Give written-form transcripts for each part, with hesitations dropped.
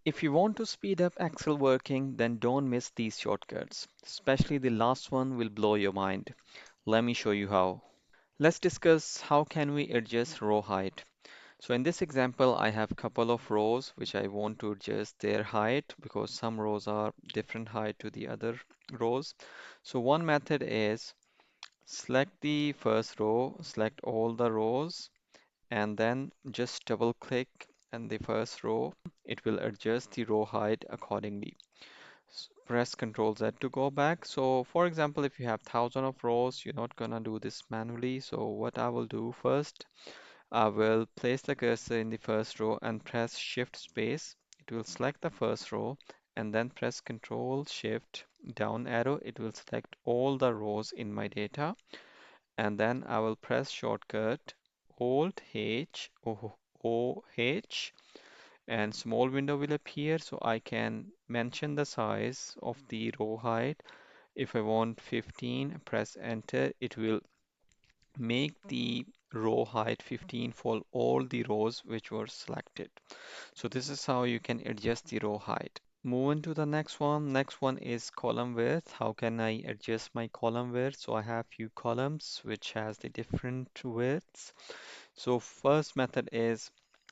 If you want to speed up Excel working, then don't miss these shortcuts. Especially the last one will blow your mind. Let me show you how. Let's discuss how can we adjust row height. So in this example, I have a couple of rows which I want to adjust their height because some rows are different height to the other rows. So one method is select the first row, select all the rows, and then just double click on the first row. It will adjust the row height accordingly. Press Ctrl Z to go back. So for example, if you have thousand of rows, you're not gonna do this manually. So what I will do first, I will place the cursor in the first row and press Shift space. It will select the first row and then press Ctrl Shift down arrow. It will select all the rows in my data, and then I will press shortcut Alt H O H, and small window will appear, so I can mention the size of the row height. If I want 15, press enter. It will make the row height 15 for all the rows which were selected. So this is how you can adjust the row height. Moving to the next one. Next one is column width. How can I adjust my column width? So I have few columns which has the different widths. So first method is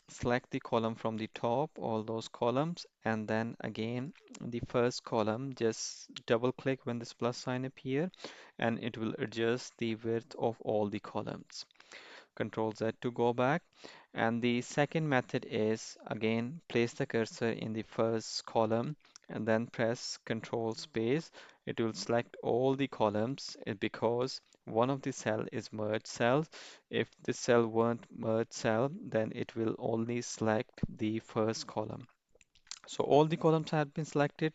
select the column from the top, all those columns, and then again the first column, just double click when this plus sign appear, and it will adjust the width of all the columns. Control Z to go back. And the second method is again place the cursor in the first column and then press Control space. It will select all the columns because one of the cell is merge cell. If this cell weren't merge cell, then it will only select the first column. So all the columns have been selected.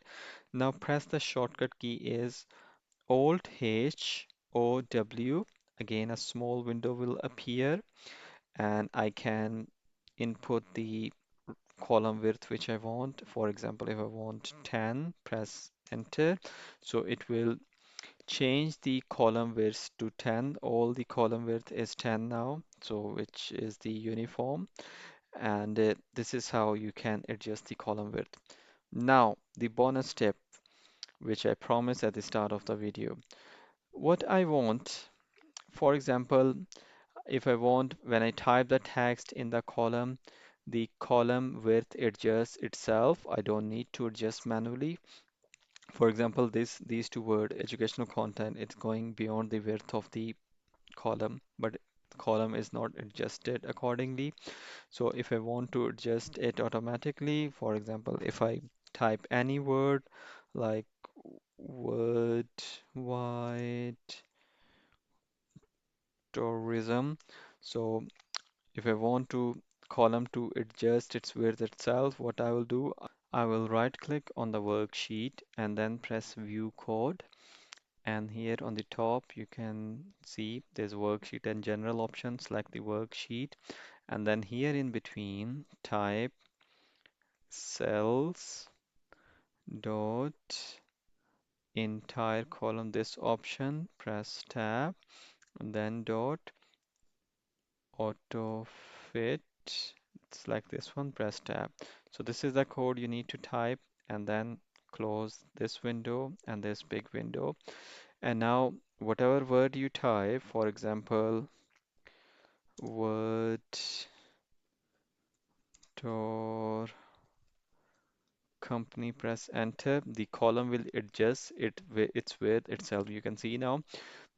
Now press the shortcut key is Alt H O W. Again, a small window will appear and I can input the column width which I want. For example, if I want 10, press enter. So it will change the column width to 10. All the column width is 10 now, so which is the uniform. And this is how you can adjust the column width. Now, the bonus tip, which I promised at the start of the video. What I want, for example, if I want, when I type the text in the column width adjusts itself. I don't need to adjust manually. For example, these two word educational content, it's going beyond the width of the column, but the column is not adjusted accordingly. So if I want to adjust it automatically, for example, if I type any word like word wide tourism, so if I want to column to adjust its width itself, what I will do, I will right click on the worksheet and then press view code. And here on the top, you can see there's worksheet and general option. Select the worksheet. And then here in between, type cells dot entire column, this option, press tab, and then dot AutoFit. Select this one, press tab. So this is the code you need to type and then close this window and this big window. And now whatever word you type, for example, word or company, press enter, the column will adjust its width itself. You can see now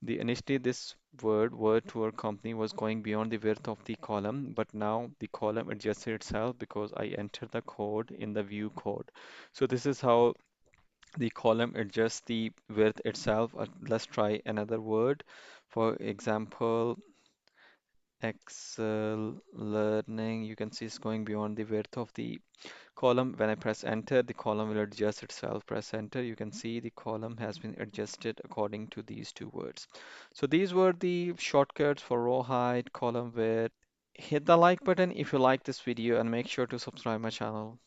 the initially this word tour company was going beyond the width of the column, but now the column adjusted itself because I entered the code in the view code. So this is how the column adjusts the width itself. Let's try another word. For example, Excel learning. You can see it's going beyond the width of the column. When I press enter, the column will adjust itself. Press enter, you can see the column has been adjusted according to these two words. So these were the shortcuts for row height, column width. Hit the like button if you like this video and make sure to subscribe my channel.